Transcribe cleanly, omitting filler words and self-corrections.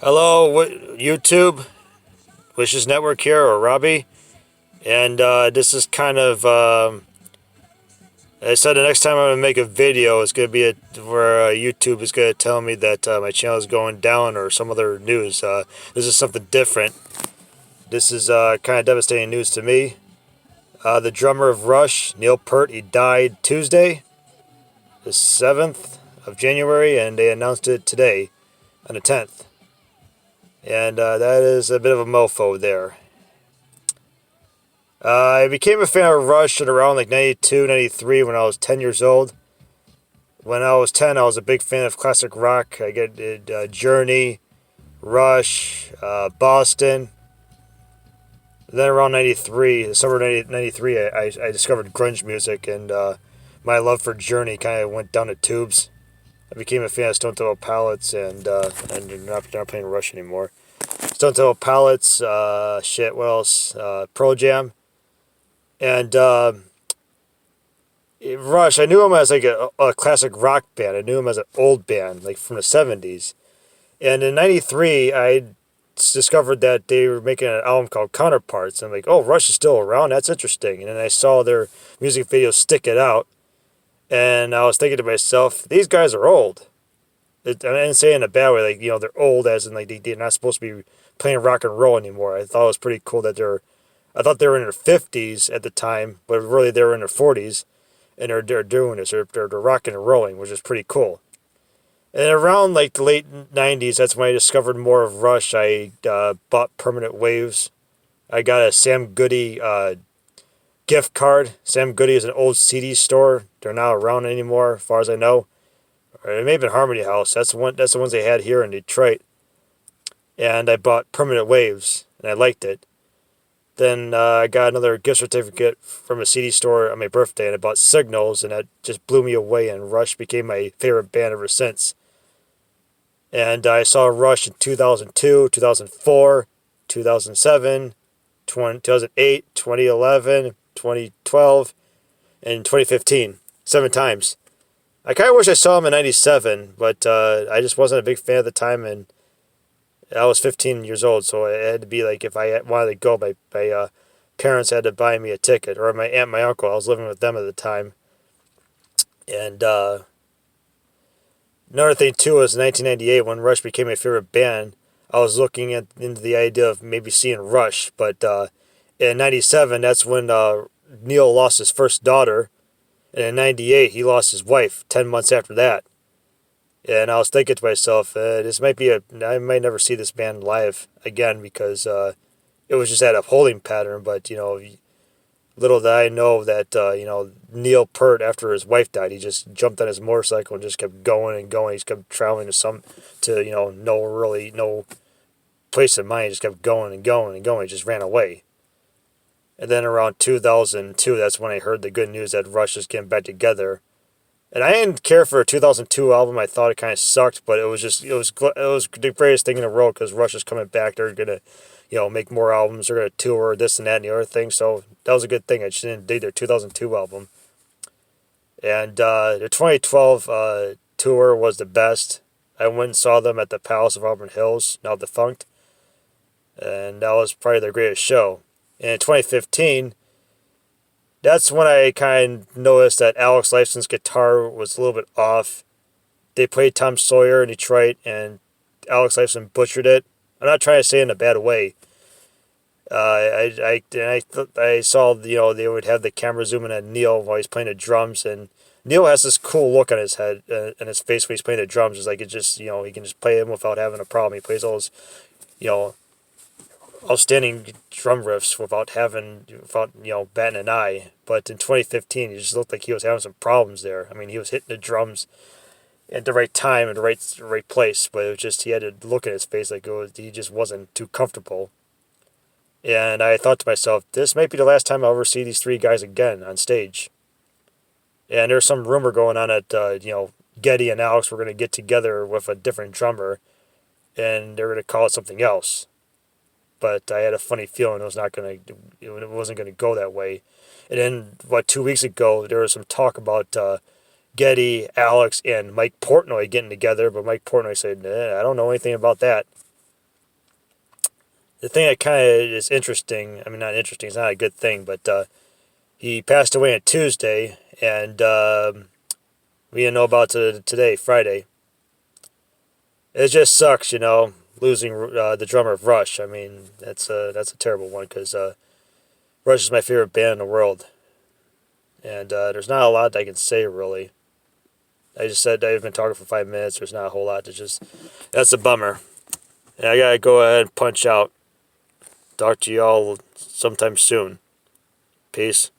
Hello, YouTube, Wishes Network here, or Robbie, and this is kind of. I said the next time I'm gonna make a video, it's gonna be where YouTube is gonna tell me that my channel is going down or some other news. This is something different. This is kind of devastating news to me. The drummer of Rush, Neil Peart, he died Tuesday, the 7th of January, and they announced it today, on the 10th. And that is a bit of a mofo there. I became a fan of Rush at around like 92, 93 when I was 10 years old. When I was 10, I was a big fan of classic rock. I get Journey, Rush, Boston. Then around 93, the summer of 93, I discovered grunge music, and my love for Journey kind of went down the tubes. I became a fan of Stone Temple Pilots, and not playing Rush anymore. Stone Temple Pilots, what else? Pearl Jam. And Rush, I knew him as like a classic rock band. I knew him as an old band, like from the 70s. And in 93, I discovered that they were making an album called Counterparts. I'm like, oh, Rush is still around? That's interesting. And then I saw their music video, Stick It Out. And I was thinking to myself, these guys are old. I didn't say it in a bad way, like, they're old as in like they're not supposed to be playing rock and roll anymore. I thought it was pretty cool that I thought they were in their 50s at the time, but really they were in their 40s, and they're doing this. They're rocking and rolling, which is pretty cool. And around like the late 90s, that's when I discovered more of Rush. I bought Permanent Waves. I got a Sam Goody gift card. Sam Goody is an old CD store. They're not around anymore, as far as I know. Or it may have been Harmony House. That's the ones they had here in Detroit. And I bought Permanent Waves, and I liked it. Then I got another gift certificate from a CD store on my birthday, and I bought Signals, and that just blew me away, and Rush became my favorite band ever since. And I saw Rush in 2002, 2004, 2007, 2008, 2011, 2012, and 2015. 7 times. I kind of wish I saw him in 97, but I just wasn't a big fan at the time, and I was 15 years old, so it had to be like if I wanted to go, my parents had to buy me a ticket, or my aunt and my uncle. I was living with them at the time. And another thing, too, was 1998 when Rush became my favorite band. I was looking into the idea of maybe seeing Rush, but in 97, that's when Neil lost his first daughter, and in 98, he lost his wife 10 months after that. And I was thinking to myself, I might never see this band live again because it was just that holding pattern. But, little did I know that, Neil Peart, after his wife died, he just jumped on his motorcycle and just kept going and going. He just kept traveling no place in mind. He just kept going and going and going. He just ran away. And then around 2002, that's when I heard the good news that Rush was getting back together. And I didn't care for a 2002 album. I thought it kind of sucked, but it was the greatest thing in the world because Rush is coming back. They're gonna, make more albums. They're gonna tour this and that and the other thing. So that was a good thing. I just didn't dig their 2002 album. And their 2012 tour was the best. I went and saw them at the Palace of Auburn Hills, now defunct, and that was probably their greatest show. And in 2015. That's when I kind of noticed that Alex Lifeson's guitar was a little bit off. They played Tom Sawyer in Detroit, and Alex Lifeson butchered it. I'm not trying to say it in a bad way. I saw they would have the camera zooming at Neil while he's playing the drums, and Neil has this cool look on his head and his face when he's playing the drums. It's like he can just play them without having a problem. He plays all those outstanding drum riffs without batting an eye. But in 2015, he just looked like he was having some problems there. I mean, he was hitting the drums at the right time at the right place, but it was just he had a look in his face like he just wasn't too comfortable. And I thought to myself, this might be the last time I'll ever see these three guys again on stage. And there's some rumor going on that Geddy and Alex were going to get together with a different drummer, and they're going to call it something else. But I had a funny feeling it wasn't gonna go that way. And then 2 weeks ago there was some talk about Geddy, Alex, and Mike Portnoy getting together, but Mike Portnoy said, I don't know anything about that. the thing that kind of is interesting, I mean, not interesting, it's not a good thing, but he passed away on Tuesday, and we didn't know about it today, Friday. It just sucks, losing the drummer of Rush. I mean, that's a terrible one because Rush is my favorite band in the world, and there's not a lot I can say really. I just said I've been talking for 5 minutes. There's not a whole lot to just. That's a bummer. And I gotta go ahead and punch out. Talk to y'all sometime soon. Peace.